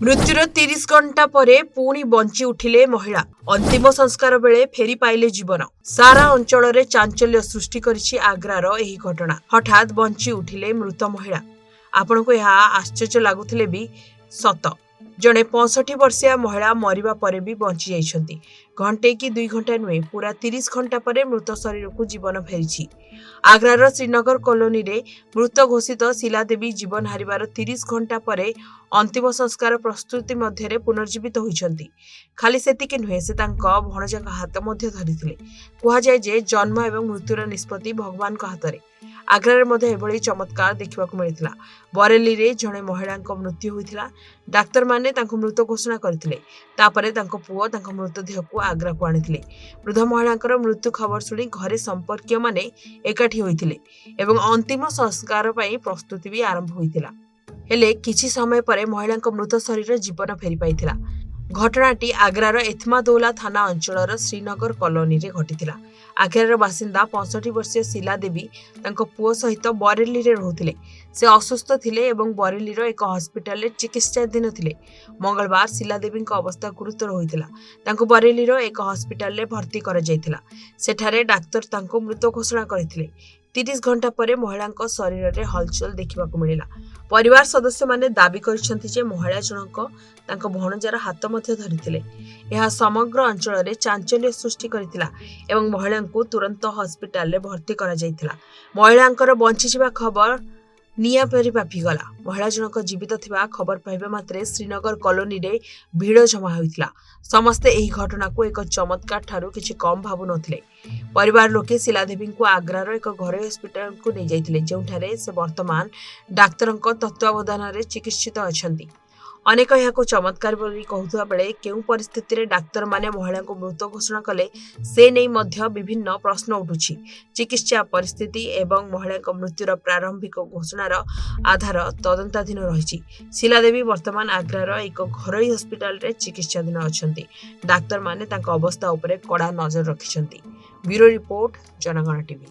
मृत्युर 30 घंटा परे पुणी बंची उठिले महिला। अंतिम संस्कार बेले फेरी पाइले जीवन। सारा अंचल रे चांचल्य सृष्टि करिछि आग्रार एही घटना। हठात बंची उठिले मृत महिला। आपण को यह आश्चर्य लागुथिले भी सत। जड़े 65 वर्षीय महिला मरिबा परे भी बंची जाइछंती। घंटे कि 2 घंटा नुहे पूरा 30 घंटा परे मृत शरीर को जीवन फेरी। आग्रार श्रीनगर कॉलोनी रे मृत घोषित शीला देवी जीवन हारिबार 30 घंटा परे अंतिम संस्कार प्रस्तुति मध्य पुनर्जीवित होइछंती। खाली सेतिके नुहे से तांको भणजाक हाथ मध्य धरिथिले। कुहा जाय जे जन्म एवं मृत्युर निष्पत्ति भगवान को हाथ रे। आग्रार मध्य एभली चमत्कार देखा मिलता। बरेली रे जड़े महिला मृत्यु होता। डाक्तर माने तांको मृत घोषणा करथिले। तापरे तांको पुओ तांको मृतदेह को आग्रा को आनिथिले। वृद्ध महिला मृत्यु खबर शुणी घरे संपर्कीय माने एकाठी होइथिले एवं अंतिम संस्कार पई प्रस्तुति भी आरंभ होइथिला। हेले किछि समय परे महिला मृत शरीर जीवन फेरी पाइथिला। घटनाटी आग्रार एथमादौला थाना अंचलर श्रीनगर कॉलोनी रे घटिथिला। आग्रार बासिंदा 65 वर्षीय शीला देवी तांको पुओ सहित बरेली रे रहुथिले। से असुस्थ थिले एवं बरेलीर एक हॉस्पिटल रे चिकित्साधीन थिले। मंगलवार शीला देवी अवस्था गुरुतर होइथिला। तांको बरेलीर एक हॉस्पिटल रे भर्ती करा जायथिला। सेठारे डाक्तर तांको मृत घोषणा करथिले। 30 घंटा परे महिला शरीर रे हलचल देखा मिला। परिवार सदस्य माने दाबी करिसेंति जे महिला जनक तांको भणजार हाथ मध्य धरिथिले। यह समग्र अंचल रे चांचल्य सृष्टि करिथिला एवं महिला को तुरंत हॉस्पिटल रे भर्ती करा जायथिला। महिलांकर बंची जिबा खबर निया परि पापिगला। महिला जनक जीवित थिबा खबर पाइबा मात्रे श्रीनगर कॉलोनी रे भीड़ जमा होइथिला। समस्ते एही घटना को एक चमत्कार ठारू किछि कम भाबु नथिले। परिवार लोके शीला देवी को आग्रार एक घरोई हॉस्पिटल को नहीं जाइथिले, जेउठारे से वर्तमान डाक्तरंक तत्वावधान रे चिकित्सित अछंती। अनेक यह चमत्कार बोली कहूथुवा बेले केउ परिस्थिति रे डाक्तर माने महिला को मृत घोषणा कले से नहीं मध्य विभिन्न प्रश्न उठुछि। चिकित्सा परिस्थिति एवं महिला मृत्युर प्रारंभिक घोषणार आधार तदंताधीन रहिछि। शीला देवी वर्तमान आग्रार एक घरोई हॉस्पिटल रे चिकित्साधीन अछंती। डाक्तर माने तांको अवस्था उपरे कड़ा नजर रखिछंती। ब्यूरो रिपोर्ट, जनगण टीवी।